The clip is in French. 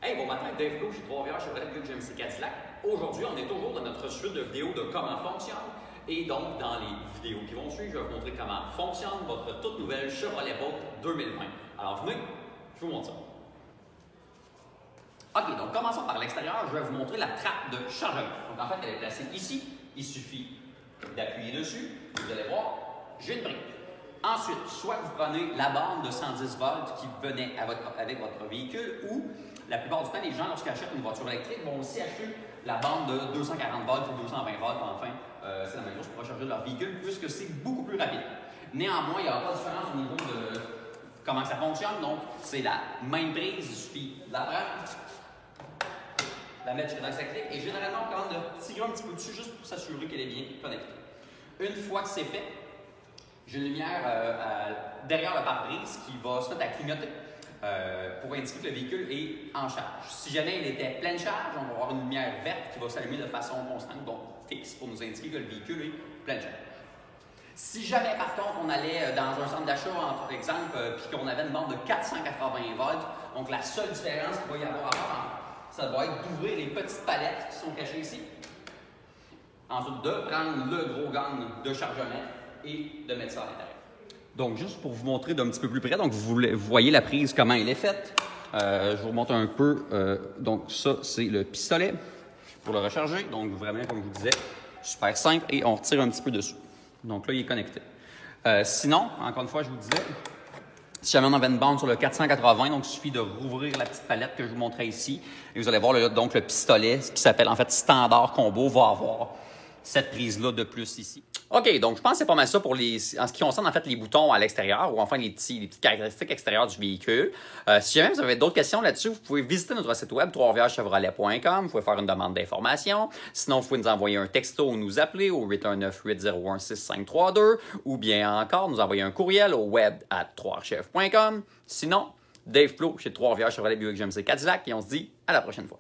Hey, bon matin, Dave Flo, chez Trois-Rivières Chevrolet Buick GMC Cadillac. Aujourd'hui, on est toujours dans notre suite de vidéos de comment fonctionne. Et donc, dans les vidéos qui vont suivre, je vais vous montrer comment fonctionne votre toute nouvelle Chevrolet Bolt 2020. Alors, venez, je vous montre ça. OK, donc commençons par l'extérieur. Je vais vous montrer la trappe de chargement. Donc, en fait, elle est placée ici. Il suffit d'appuyer dessus. Vous allez voir, j'ai une brique. Ensuite, soit vous prenez la bande de 110 volts qui venait avec votre véhicule, ou la plupart du temps, les gens, lorsqu'ils achètent une voiture électrique, vont aussi acheter la bande de 240 volts ou 220 volts. Enfin, c'est la même chose pour recharger leur véhicule, puisque c'est beaucoup plus rapide. Néanmoins, il n'y aura pas de différence au niveau de comment ça fonctionne. Donc, c'est la même prise, il suffit de la prendre, la mettre chez l'axe électrique, et généralement, on prend de tirer un petit peu dessus juste pour s'assurer qu'elle est bien connectée. Une fois que c'est fait, j'ai une lumière derrière le pare-brise qui va se mettre à clignoter pour indiquer que le véhicule est en charge. Si jamais il était pleine charge, on va avoir une lumière verte qui va s'allumer de façon constante, donc fixe, pour nous indiquer que le véhicule est pleine charge. Si jamais, par contre, on allait dans un centre d'achat, par exemple, puis qu'on avait une bande de 480 volts, donc la seule différence qu'il va y avoir, ça va être d'ouvrir les petites palettes qui sont cachées ici. Ensuite, de prendre le gros gang de chargement et de mettre ça à l'intérieur. Donc, juste pour vous montrer d'un petit peu plus près, donc vous voyez la prise, comment elle est faite. Je vous remonte un peu. Donc, ça, c'est le pistolet pour le recharger. Donc, vraiment, comme je vous disais, super simple. Et on retire un petit peu dessus. Donc là, il est connecté. Sinon, encore une fois, je vous disais, si jamais on avait une bande sur le 480, donc il suffit de rouvrir la petite palette que je vous montrais ici. Et vous allez voir, là, donc le pistolet, qui s'appelle en fait Standard Combo, va avoir cette prise-là de plus ici. OK, donc je pense que c'est pas mal ça pour en ce qui concerne en fait les boutons à l'extérieur ou enfin les petites caractéristiques extérieures du véhicule. Si jamais vous avez d'autres questions là-dessus, vous pouvez visiter notre site web troisrivièrechevrolet.com. Vous pouvez faire une demande d'information. Sinon, vous pouvez nous envoyer un texto ou nous appeler au 819-801-6532 ou bien encore nous envoyer un courriel au web@troisrivières.com. Sinon, Dave Flo chez Trois-Rivières Chevrolet Buick GMC Cadillac et on se dit à la prochaine fois.